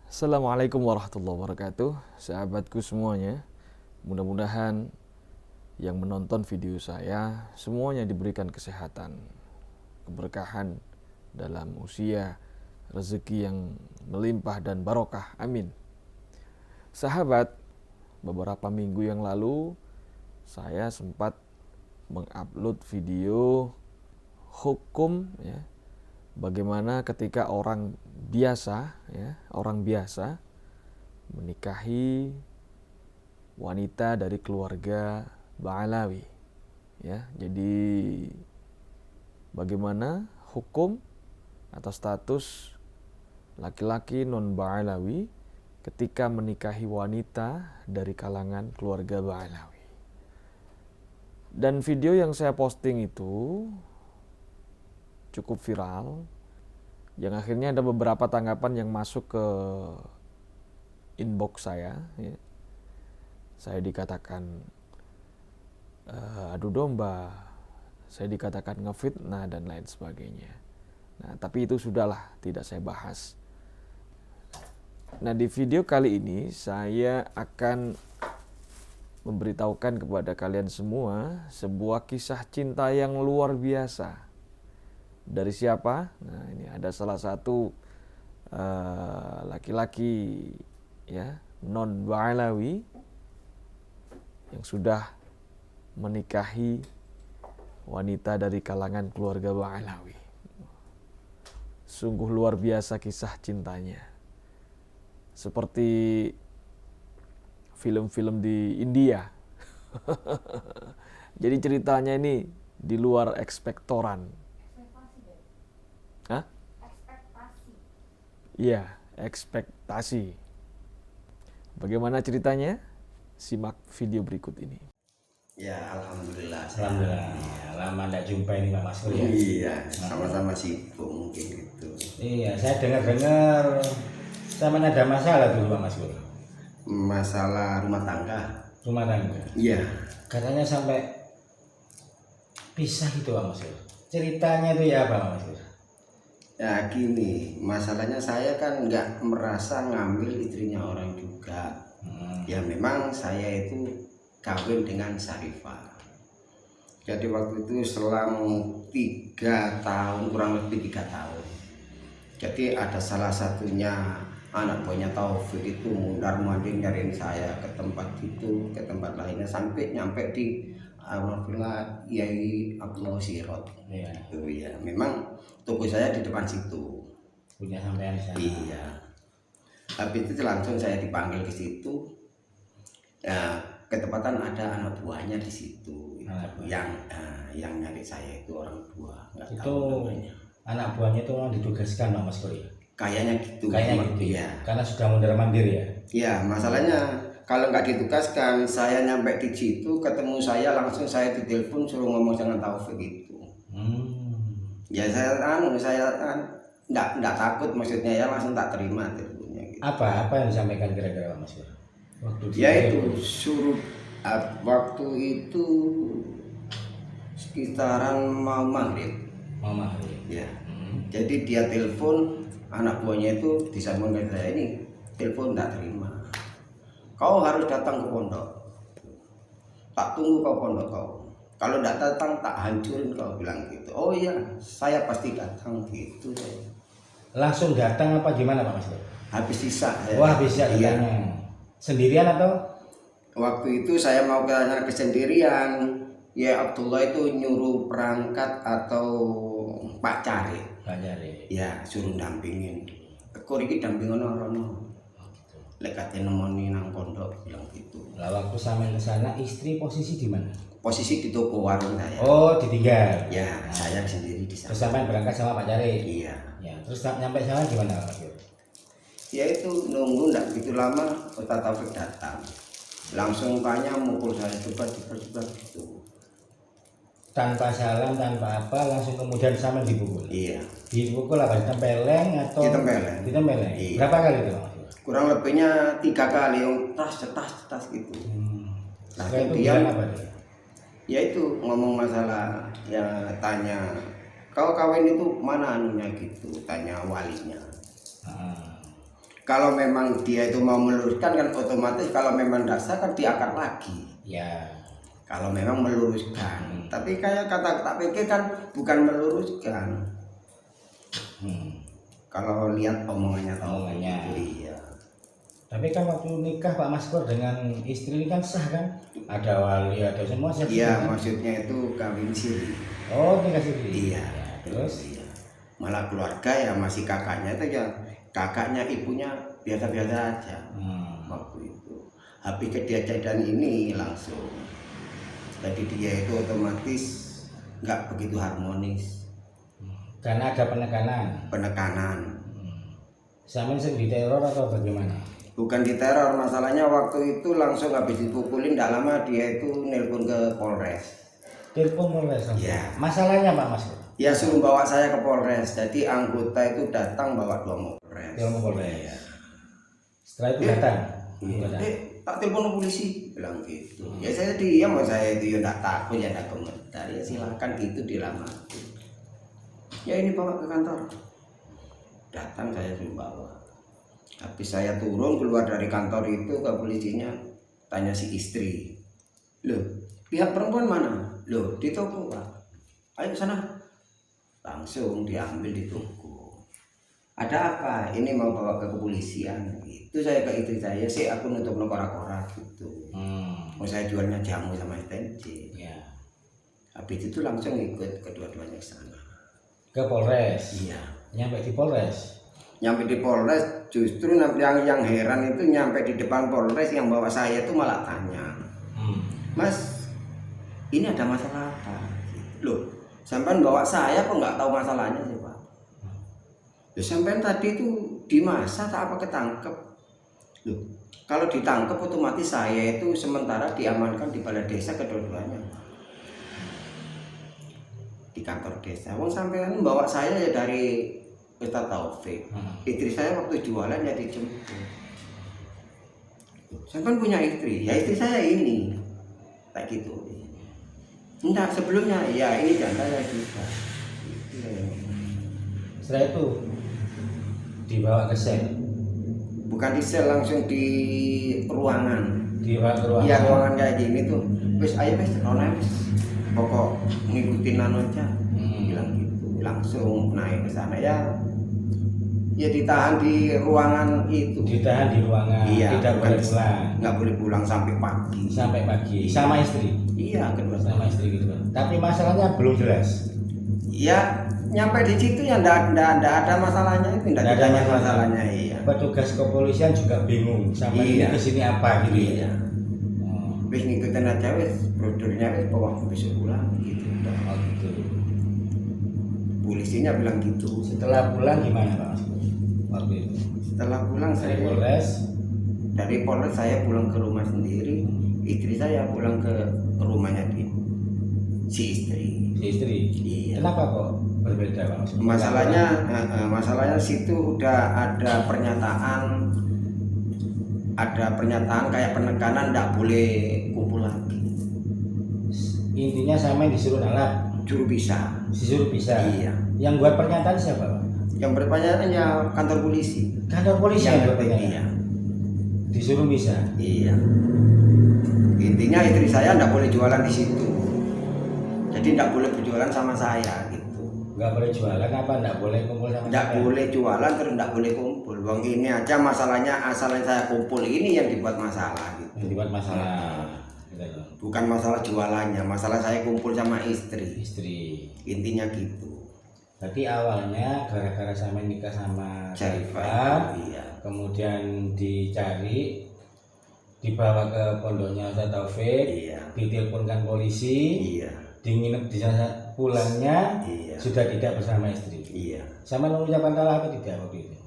Assalamualaikum warahmatullahi wabarakatuh. Sahabatku semuanya, mudah-mudahan yang menonton video saya semuanya diberikan kesehatan, keberkahan dalam usia, rezeki yang melimpah dan barokah. Amin. Sahabat, beberapa minggu yang lalu saya sempat mengupload video hukum ya, bagaimana ketika orang biasa menikahi wanita dari keluarga Ba'alawi ya. Jadi bagaimana hukum atau status laki-laki non Ba'alawi ketika menikahi wanita dari kalangan keluarga Ba'alawi. Dan video yang saya posting itu cukup viral, yang akhirnya ada beberapa tanggapan yang masuk ke inbox saya ya. Saya dikatakan adu domba, saya dikatakan ngefitnah dan lain sebagainya. Nah, tapi itu sudahlah, tidak saya bahas. Nah, di video kali ini saya akan memberitahukan kepada kalian semua sebuah kisah cinta yang luar biasa. Dari siapa? Nah, ini ada salah satu laki-laki ya, non Ba'alawi yang sudah menikahi wanita dari kalangan keluarga Ba'alawi. Sungguh luar biasa kisah cintanya. Seperti film-film di India. Jadi ceritanya ini di luar ekspektoran. Hah? Ekspektasi. Iya, ekspektasi. Bagaimana ceritanya? Simak video berikut ini. Ya, alhamdulillah. Alhamdulillah. Lama tidak jumpa ini Pak Mas ya. Iya, sama-sama sibuk mungkin gitu. Iya, saya dengar-dengar sama ada masalah dulu Pak Mas. Masalah rumah tangga. Rumah tangga. Iya. Katanya sampai pisah gitu Pak Mas. Ceritanya itu ya apa Pak Mas? Ya gini, masalahnya saya kan nggak merasa ngambil istrinya orang juga. Ya memang saya itu kawin dengan Syarifah. Jadi waktu itu selang 3 tahun, kurang lebih 3 tahun. Jadi ada salah satunya anak buahnya Taufik itu mundar-mandir nyariin saya ke tempat itu, ke tempat lainnya, sampai nyampe di Alhamdulillah Yai Abdullah Sirot. Iya. Itu ya, memang toko saya di depan situ. Punya sampean sana. Iya. Habis itu langsung saya dipanggil ke situ. Ya, ketepatan ada anak buahnya di situ. Yang nyari saya itu orang tua, nggak Itu tahu namanya. anak buahnya itu orang ditugaskan Pak Mas ya. Kayaknya gitu. Kayaknya gitu ya. Karena sudah mondar-mandir ya. Ya, masalahnya kalau nggak ditugaskan, saya nyampe di situ, ketemu saya langsung saya ditelepon suruh ngomong dengan Taufik itu. Ya saya nggak takut, maksudnya ya langsung tak terima teleponnya. Gitu. Apa yang disampaikan kira-kira Pak Mas? Waktu Ya itu suruh waktu itu sekitaran mau maghrib. Mama. Ya. Jadi dia telepon, anak buahnya itu disambung ke saya, ini telepon tak terima. Kau harus datang ke pondok. Tak tunggu kau pondok kau. Kalau tidak datang tak hancurin kau, bilang gitu. Oh iya, saya pasti datang gitu. Langsung datang apa gimana Pak Mas? Habis sisa. Wah bisa iya. Sendirian atau? Waktu itu saya mau ke sana kesendirian. Ya Abdullah itu nyuruh perangkat atau Pak Cari. Pak Cari. Ya suruh dampingin. Kok iki dampingan orang. Lekatnya nemoni nang pondok, bilang gitu. Lah waktu sampai ke sana istri posisi di mana? Posisi di toko warung saya. Oh ditinggal. Ya saya sendiri di sana. Terus sampai berangkat sama Pak Cari. Iya. Ya terus nyampe sana gimana Mas? Ya itu nunggu nggak begitu lama, Ustaz Taufik datang. Langsung tanya, mukul saya coba gitu. Tanpa salam, tanpa apa, langsung kemudian sama dipukul. Iya. Dipukul apa? Ditempeleng atau? Ditempeleng. Ditempeleng. Iya. Berapa kali itu Mas? Kurang lebihnya 3 kali, tas gitu. Nah, Setelah itu dia apa dia? Ya itu ngomong masalah, ya tanya, kau kawin itu mana anunya gitu, tanya walinya. kalau memang dia itu mau meluruskan kan otomatis kalau memang tidak sah kan diangkat lagi. Ya. Kalau memang meluruskan. Tapi kayak kata tak pikir kan bukan meluruskan. Kalau lihat omongannya iya. Tapi kan waktu nikah Pak Maskur dengan istri ini kan sah kan? Ada wali, ada semua sah. Iya, kan? maksudnya itu kawin siri. Oh, nikah siri. Iya. Terus Iya. Malah keluarga ya masih kakaknya itu ya, kakaknya ibunya biasa-biasa aja. Waktu itu. Habis kejadian ini langsung. Jadi dia itu otomatis nggak begitu harmonis. karena ada penekanan. Sama sing diteror atau bagaimana? Bukan diteror, masalahnya waktu itu langsung habis dipukulin, tidak lama dia itu nelpon ke Polres. Telepon Polres. Ya. Masalahnya Pak Mas? Ya suruh bawa saya ke Polres. Jadi anggota itu datang bawa 2 Polres. Telepon Polres. Setelah itu datang. Tak telepon polisi, bilang gitu. Ya saya diam, saya itu ya tidak takut, ya tidak komentar. Ya silahkan gitu dilamati. Ya ini bawa ke kantor. Datang saya suruh bawa. Habis saya turun keluar dari kantor itu ke polisinya, tanya si istri, loh pihak perempuan mana? Loh di toko Pak. Ayo ke sana. Langsung diambil di toko. Ada apa? Ini mau bawa ke kepolisian. Itu saya ke istri saya sih, aku nutup kora-kora gitu. Mau saya jualnya jamu sama STNC. Ya. Habis itu langsung ikut kedua-duanya ke sana. Ke Polres. Iya. Nyampe di Polres. Nyampe di Polres, justru yang heran itu nyampe di depan Polres yang bawa saya itu malah tanya, Mas, ini ada masalah apa? Loh, sampean bawa saya kok nggak tahu masalahnya sih Pak? Ya sampean tadi itu di masa tak apa ketangkep? Loh, kalau ditangkep otomatis saya itu sementara diamankan di balai desa kedua-duanya Pak. Di kantor desa. Wong sampean bawa saya ya dari Ustaz Taufik. Istri saya waktu jualan ya dijemput. Sampean punya istri? Ya istri saya ini. Kayak gitu. Enggak, sebelumnya ya ini janda ya juga. Setelah itu dibawa ke sel. Bukan di sel, langsung di ruangan. Dibawa ke ruangan. Iya, ruangan kayak gini tuh. Wis ayo wis rono wis. Pokok ngikutin anu aja. Bilang gitu. Langsung naik ke sana ya. Ya ditahan di ruangan itu. Ditahan di ruangan. Iya, Tidak boleh pulang. Nggak boleh pulang sampai pagi. Sampai pagi. Sama istri. Iya, kedua Sama istri gitu kan. Tapi masalahnya belum jelas. Ya nyampe di situ ya ndak ada masalahnya itu, ndak ada masalahnya. Iya. Petugas kepolisian juga bingung sama Iya. ini kesini apa gitu. Iya. Wis ngikutin aja wis, prosedurnya wis pokoknya besok pulang gitu. Oh, gitu. Polisinya bilang gitu. Setelah pulang gimana Pak Mas? Waktu itu. Setelah pulang Dari saya Polres. dari Polres saya pulang ke rumah sendiri. Istri saya pulang ke rumahnya si istri. Si istri. Iya. Kenapa kok berbeda Pak Mas? Masalahnya situ udah ada pernyataan kayak penekanan ndak boleh kumpul lagi. Intinya sama yang disuruh nalak. Juru bisa. Disuruh bisa. Iya. Yang buat pernyataan siapa Pak? Yang berpernyataan ya kantor polisi. Kantor polisi yang buat iya. pernyataan. Disuruh bisa. Iya. Intinya istri saya ndak boleh jualan di situ. Jadi ndak boleh berjualan sama saya gitu. Nggak boleh jualan apa? Nggak boleh kumpul sama Ndak saya? boleh jualan terus ndak boleh kumpul. Wong ini aja masalahnya asalnya saya kumpul ini yang dibuat masalah gitu. Yang dibuat masalah. Gitu. Bukan masalah jualannya, masalah saya kumpul sama istri. Istri. Intinya gitu. Berarti awalnya gara-gara sama nikah sama Syarifah. Syarifah, Iya. kemudian dicari, dibawa ke pondoknya Ustaz Taufik, Iya. diteleponkan polisi, Iya. dinginep di sana, pulangnya Iya. sudah tidak bersama istri. Iya. Sama mengucapkan talak atau tidak waktu itu?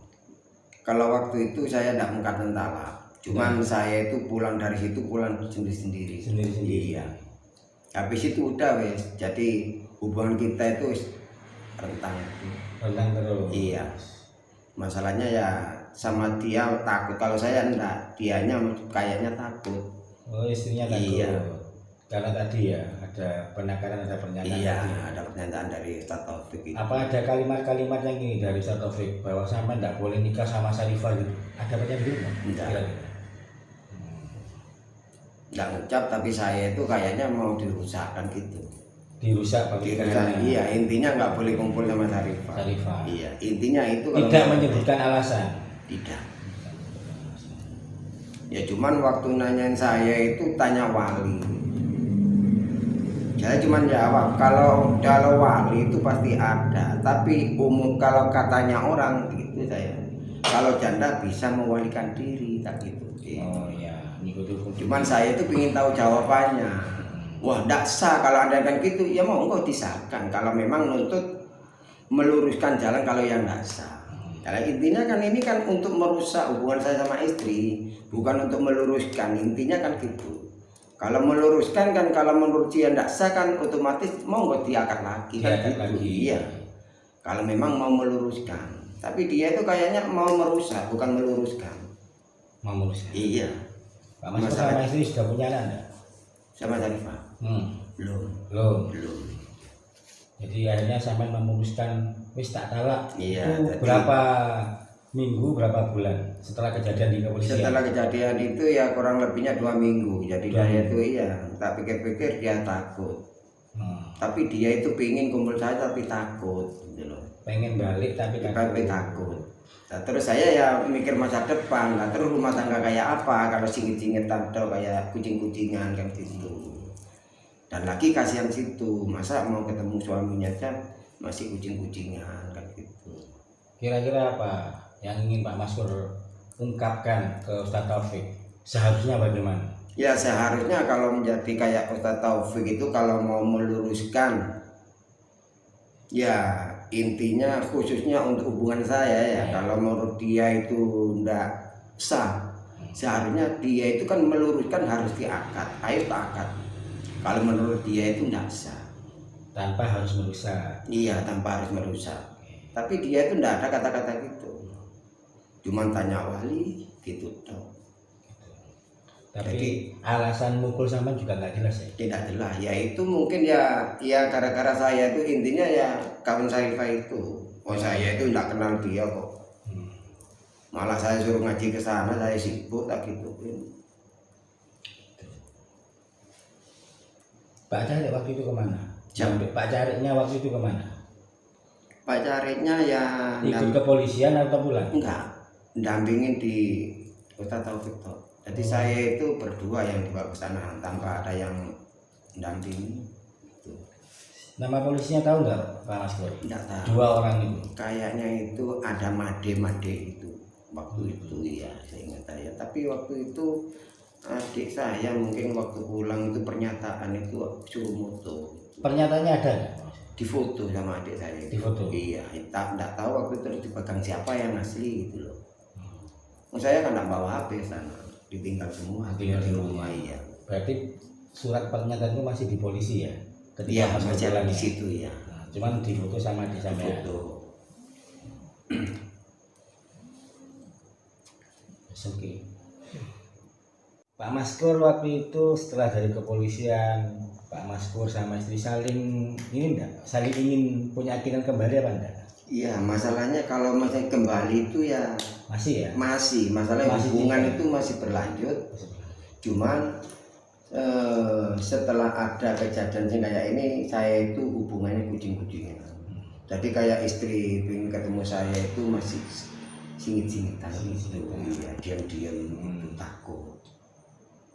Kalau waktu itu saya tidak mengatakan talak. Cuman saya itu pulang dari situ pulang sendiri-sendiri. Sendiri-sendiri. Iya. Habis itu udah wes. Jadi hubungan kita itu wes rentang. Rentang terus. Iya. Masalahnya ya sama dia takut. Kalau saya enggak, dianya kayaknya takut. Oh istrinya takut. Iya. Karena tadi ya ada penekanan, ada pernyataan. Iya, tadi. ada pernyataan dari Ustaz Taufik itu. Apa ada kalimat-kalimat yang ini dari Ustaz Taufik bahwa sampai tidak boleh nikah sama Sarifah gitu? Ada pernyataan gitu? Tidak. Kira-kira. Nggak ngucap, tapi saya itu kayaknya mau dirusakkan gitu. Dirusak Dirusak, iya, intinya nggak boleh kumpul sama Sarifah. Sarifah. Iya, intinya itu. Tidak menyebutkan alasan. Tidak. Ya cuman waktu nanyain saya itu tanya wali. Saya cuman jawab kalau wali itu pasti ada, tapi umum kalau katanya orang gitu saya. Kalau janda bisa mewalikan diri tak gitu. Oh iya, ngikuti hukum. Cuman saya itu ingin tahu jawabannya. Wah, tidak sah kalau Anda kan gitu. Ya mau enggak disahkan kalau memang nuntut meluruskan jalan kalau yang tidak sah. Karena intinya kan ini kan untuk merusak hubungan saya sama istri, bukan untuk meluruskan. Intinya kan gitu. Kalau meluruskan kan, kalau menurut dia tidak sah kan otomatis mau nggak diangkat lagi kan Diangkat gitu. lagi. Iya. Kalau memang mau meluruskan, tapi dia itu kayaknya mau merusak bukan meluruskan. Mau merusak. Iya. Pak Mas sama istri sudah punya anak enggak? Sama Sarifah. Belum. Belum. Jadi akhirnya sampai memutuskan wis tak talak. Iya, Itu jadi- berapa minggu, berapa bulan setelah kejadian di kepolisian? Setelah kejadian itu ya kurang lebihnya 2 minggu. Jadi 2 saya minggu. itu iya, tak pikir-pikir dia takut. Hmm. Tapi dia itu pingin kumpul saya tapi takut gitu loh. Pengen balik tapi Tapi takut. Nah, terus saya ya mikir masa depan. Nah, terus rumah tangga kayak apa kalau singit-singitan atau kayak kucing-kucingan kan gitu. Dan lagi kasihan situ, masa mau ketemu suaminya aja masih kucing-kucingan kan gitu. Kira-kira apa yang ingin Pak Maskur ungkapkan ke Ustaz Taufik? Seharusnya bagaimana? Ya seharusnya kalau menjadi kayak Ustaz Taufik itu kalau mau meluruskan, ya intinya khususnya untuk hubungan saya ya, kalau menurut dia itu ndak sah, seharusnya dia itu kan meluruskan harus diangkat, ayo tak angkat. Kalau menurut dia itu ndak sah. Tanpa harus merusak. Iya, tanpa harus merusak. Tapi dia itu ndak ada kata-kata gitu. Cuman tanya wali gitu toh. Tapi alasan mukul sama juga nggak jelas ya. Tidak jelas, ya itu mungkin ya gara-gara saya itu intinya ya kawan Sarifah itu. Oh saya itu tidak kenal dia kok. Malah saya suruh ngaji ke sana, saya sibuk tak gitu. Pak Cari waktu itu kemana? Jam. Pak Carinya waktu itu kemana? Pak Caritnya ya Ikut kepolisian atau pulang? enggak, dampingin di Ustaz Taufik toh. Jadi saya itu berdua yang dibawa ke sana tanpa ada yang dampingi. Gitu. Nama polisinya tahu nggak Pak Maskur? Enggak tahu. 2 orang itu. Kayaknya itu ada made-made itu waktu itu ya, saya ingat saya. Tapi waktu itu adik saya mungkin waktu pulang itu pernyataan itu suruh moto. Pernyataannya ada nggak? Di foto sama adik saya. Di foto? Iya, enggak tahu waktu itu dipegang siapa yang asli gitu loh. Saya kan enggak bawa HP sana, ditinggal semua Tinggal di di rumah. rumah. Iya. Berarti surat pernyataan itu masih di polisi ya? Iya, Mas masih pulang ada di ya? situ ya. Nah, cuman di foto sama di sana ya. Foto. Oke. Pak Maskur waktu itu setelah dari kepolisian, Pak Maskur sama istri saling ini enggak? Saling ingin punya keinginan kembali apa enggak? Iya, masalahnya kalau masih kembali itu ya Masih ya? masih masalah Masih hubungan tidak. itu masih berlanjut. Cuman setelah ada kejadian yang kayak ini, saya itu hubungannya kucing-kucingan. Jadi kayak istri ingin ketemu saya itu masih singit-singitan gitu, ya, diam-diam gitu, takut.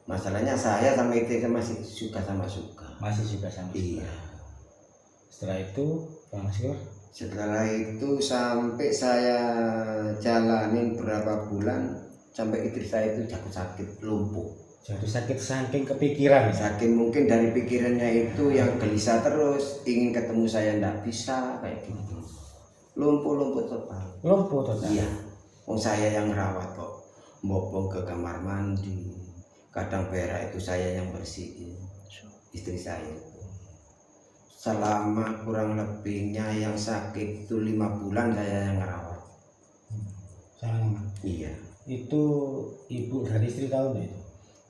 Masalahnya saya sama istri masih suka sama suka. Masih juga sama. Iya. Setelah itu Pak Maskur Setelah itu sampai saya jalanin berapa bulan sampai istri saya itu jatuh sakit, lumpuh. jatuh sakit saking kepikiran ya? Saking mungkin dari pikirannya itu yang gelisah terus, ingin ketemu saya ndak bisa kayak gitu. Lumpuh total. Lumpuh total. Iya. Oh saya yang rawat kok. Bopong ke kamar mandi. Kadang berak itu saya yang bersihin. Istri saya itu. Selama kurang lebihnya yang sakit itu 5 bulan saya yang ngerawat. Sama. Iya. Itu ibu dari istri tahu nggak itu?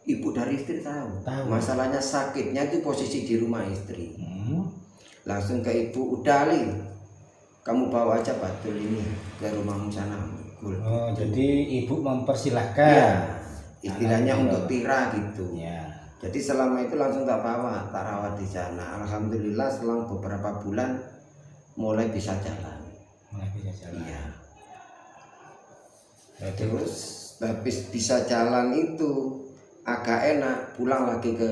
ibu dari istri tahu. Tahu. Masalahnya sakitnya itu posisi di rumah istri. Langsung ke ibu, udah Ali, kamu bawa aja Batul ini ke rumahmu sana. Oh, jadi ibu mempersilahkan. Ya, istilahnya untuk tira gitu. Ya. Jadi selama itu langsung tak bawa, tak rawat di sana. Alhamdulillah selang beberapa bulan mulai bisa jalan. Mulai bisa jalan. Iya. Berarti Terus habis bisa jalan itu agak enak, pulang lagi ke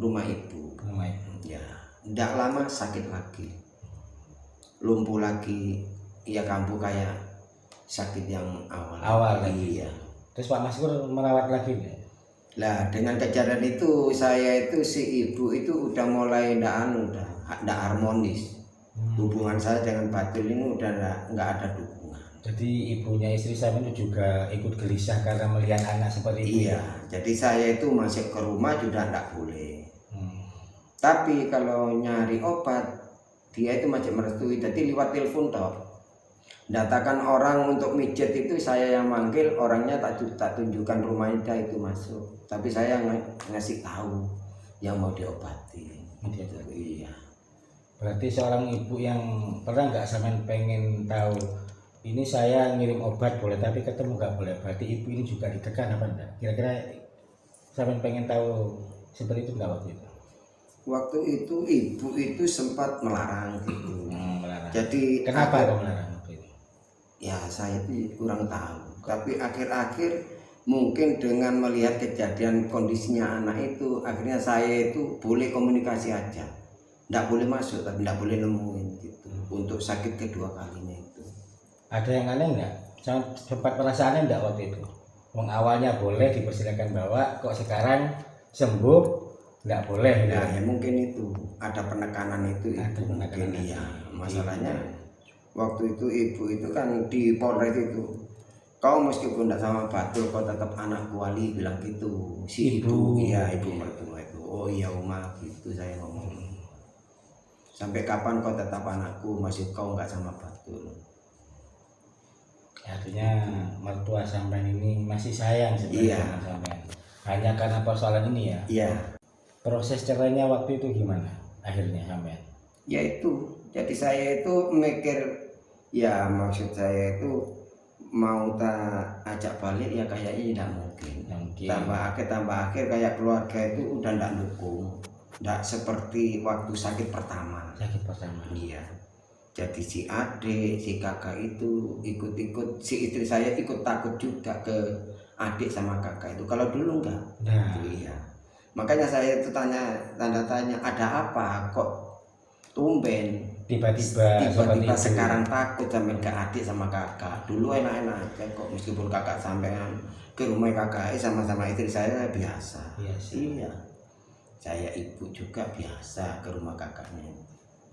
rumah ibu. rumah ibu. Ya, tidak lama sakit lagi, lumpuh lagi, ya kambuh kayak sakit yang awal lagi. Iya. Terus Pak Maskur merawat lagi nggak? Lah dengan kejadian itu saya itu si ibu itu udah mulai udah harmonis. Hubungan saya dengan Batul ini udah nggak ada dukungan. Jadi ibunya istri saya itu juga ikut gelisah karena melihat anak seperti itu. Iya, jadi saya itu masuk ke rumah juga nggak boleh. Tapi kalau nyari obat dia itu masih merestui, jadi lewat telepon toh. Datakan orang untuk mijet itu saya yang manggil, orangnya tak tunjukkan rumahnya itu masuk. Tapi saya ngasih tahu yang mau diobati. Iya. Berarti seorang ibu yang pernah nggak sampean pengen tahu ini saya ngirim obat boleh tapi ketemu nggak boleh. Berarti ibu ini juga ditekan apa enggak? Kira-kira sampean pengen tahu seperti itu nggak waktu itu? Waktu itu ibu itu sempat melarang gitu. Melarang. Jadi kenapa kok melarang waktu itu? Ya saya itu kurang tahu. Tapi akhir-akhir mungkin dengan melihat kejadian kondisinya anak itu, akhirnya saya itu boleh komunikasi aja. Nggak boleh masuk, tapi nggak boleh nemuin gitu. Untuk sakit kedua kalinya itu. Ada yang aneh nggak? Sempat merasa aneh nggak waktu itu? Wong awalnya boleh dipersilakan bawa, kok sekarang sembuh nggak boleh? Nah ya mungkin itu ada penekanan itu. Ada penekanan mungkin itu. Ya. Masalahnya waktu itu ibu itu kan di Polres itu. Kau meskipun tidak sama Batul, kau tetap anakku Ali, bilang gitu. Si ibu, iya ibu mertua itu. Oh iya Uma, gitu saya ngomong. Sampai kapan kau tetap anakku, masih kau nggak sama Batul? Artinya mertua sampean ini masih sayang sebenarnya sama sampean. Hanya karena persoalan ini ya. Iya. Proses cerainya waktu itu gimana? Akhirnya sampean. Ya itu. Jadi saya itu mikir, ya maksud saya itu mau tak ajak balik ya kayaknya tidak mungkin. Tambah akhir kayak keluarga itu udah tidak dukung. Tidak seperti waktu sakit pertama. Iya. Jadi si adik, si kakak itu ikut-ikut, si istri saya ikut takut juga ke adik sama kakak itu. Kalau dulu enggak. Nah. Iya. Makanya saya itu tanda tanya, ada apa kok tumben tiba-tiba sekarang takut sampai ke adik sama kakak. Dulu enak-enak aja kok, meskipun kakak sampean ke rumah kakak sama-sama istri saya biasa. Iya. Saya ibu juga biasa ke rumah kakaknya.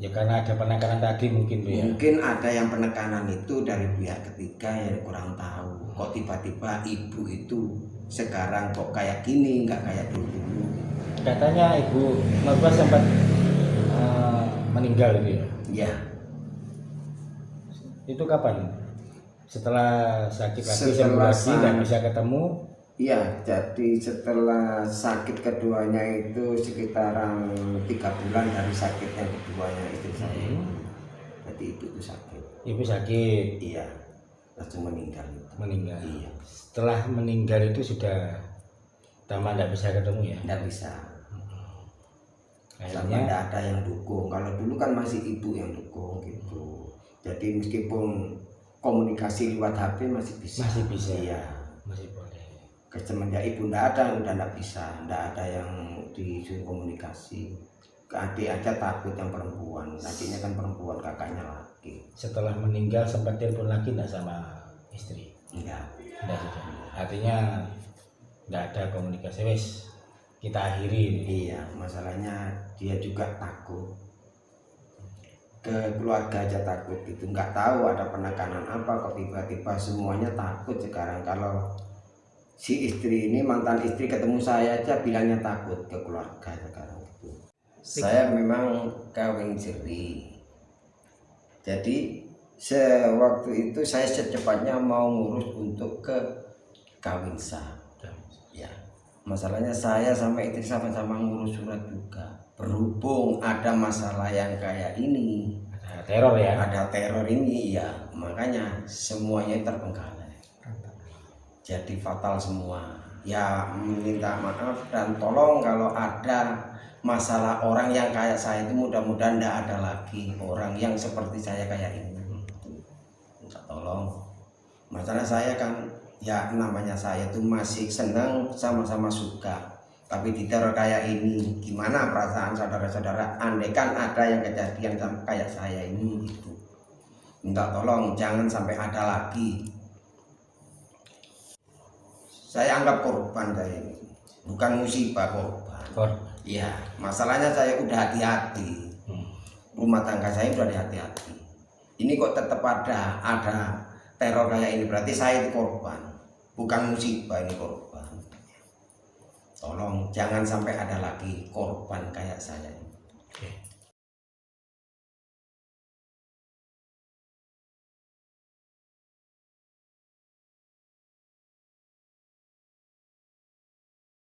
Ya karena ada penekanan tadi mungkin ya. Mungkin ada yang penekanan itu dari pihak ketiga yang kurang tahu. Kok tiba-tiba ibu itu sekarang kok kayak gini, nggak kayak dulu. Katanya ibu mertua sempat meninggal gitu ya. Iya. Itu kapan? Setelah sakit lagi, sembuh lagi, nggak bisa ketemu. Iya, jadi setelah sakit keduanya itu sekitaran 3 bulan dari sakit yang keduanya istri saya. Jadi ibu itu sakit. Ibu sakit. Iya, langsung meninggal. Meninggal. Iya. Setelah meninggal itu sudah tambah nggak bisa ketemu ya? Nggak bisa. Sama Akhirnya nggak ada yang dukung. Kalau dulu kan masih ibu yang dukung gitu. Jadi meskipun komunikasi lewat HP masih bisa. Masih bisa. Iya. Masih boleh. Semenjak ibu ndak ada, udah nggak bisa, ndak ada yang disuruh komunikasi. Ke adik aja takut yang perempuan, adiknya kan perempuan, kakaknya laki. Setelah meninggal sempat telepon lagi nggak sama istri? Enggak. Nggak sudah. Artinya nggak ada komunikasi. Wes kita akhiri. Iya, masalahnya dia juga takut. Ke keluarga aja takut gitu, nggak tahu ada penekanan apa kok tiba-tiba semuanya takut sekarang. Kalau si istri ini, mantan istri ketemu saya aja bilangnya takut ke keluarga sekarang gitu. Saya memang kawin siri. Jadi sewaktu itu saya secepatnya mau ngurus untuk ke kawin sah. Ya. Masalahnya saya sama istri sama-sama ngurus surat juga. Berhubung ada masalah yang kayak ini, Ada teror ya. ada teror ini, ya makanya semuanya terbengkalai. Jadi fatal semua. Ya minta maaf dan tolong kalau ada masalah orang yang kayak saya itu mudah-mudahan tidak ada lagi orang yang seperti saya kayak ini. Minta tolong. Masalah saya kan ya namanya saya tuh masih senang, sama-sama suka. Tapi diteror kayak ini, gimana perasaan saudara-saudara? Andaikan ada yang kejadian kayak saya ini gitu. Minta tolong jangan sampai ada lagi. Saya anggap korban saya ini, bukan musibah, korban. Iya, masalahnya saya udah hati-hati. Rumah tangga saya udah hati-hati. Ini kok tetap ada teror kayak ini, berarti saya itu korban, bukan musibah, ini korban. Tolong jangan sampai ada lagi korban kayak saya ini.